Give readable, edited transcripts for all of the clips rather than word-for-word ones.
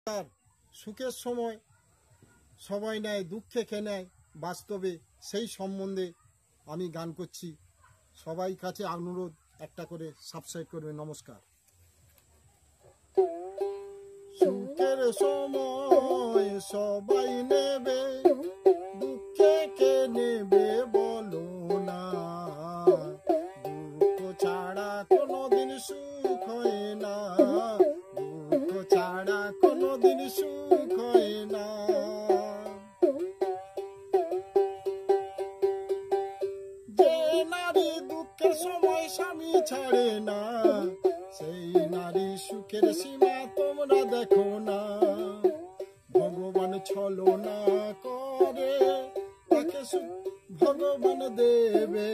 আর সুখের সময় সবাই নেয়, দুঃখে খেয়ে নেয়, বাস্তবে সেই সম্বন্ধে আমি গান করছি। সবাই কাছে অনুরোধ, একটা করে সাবস্ক্রাইব করবে। নমস্কার। সুখের সময় সবাই নেবে, দুঃখে কে নেবে বলো না। দুঃখ ছাড়া কোনোদিন সুখ হয় না, দুঃখ ছাড়া কোনোদিন সুখ হয় না। যে নারী দুঃখের সময় স্বামী ছাড়ে না, সেই নারী সুখের সীমা তোমরা দেখো না। ভগবান ছলনা করে তাকে সুখ ভগবান দেবে,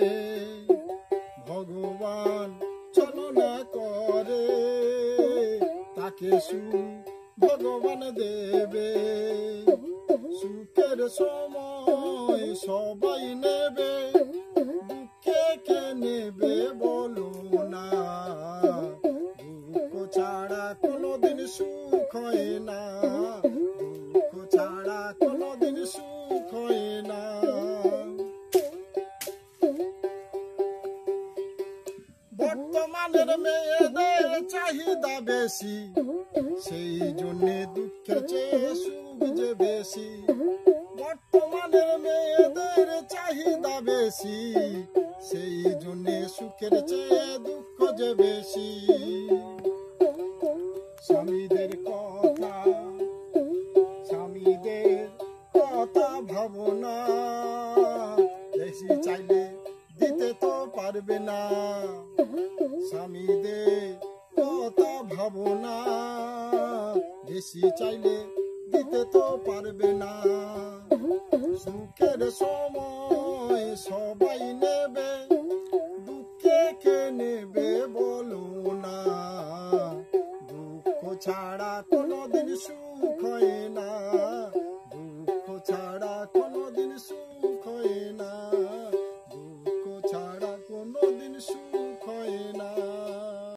ভগবান ছলনা করে তাকে সুখ ভগবান দেবে। সুখের সময় সবাই নেবে, দুঃখে কে নেবে বলো না। দুঃখ ছাড়া কোনোদিন সুখ হয় না, দুঃখ ছাড়া কোনোদিন সুখ হয় না। বর্তমানের মেয়েদের চাহিদা বেশি, সেই জন্যে দুঃখের চেয়ে সুখ যে বেশি। বর্তমানের মেয়েদের চাহিদা বেশি, সেই জন্যে সুখের চেয়ে দুঃখ যে বেশি। স্বামীদের কথা, স্বামীদের কথা ভাবো না, বেশি চাইলে দিতে তো পারবে না। স্বামীদের কথা ভাবো না, বেশি চাইলে দিতে তো পারবে না। সুখের সময় সবাই নেবে, দুঃখে কে নেবে বলো না। দুঃখ ছাড়া কোনোদিন সুখ হয় না।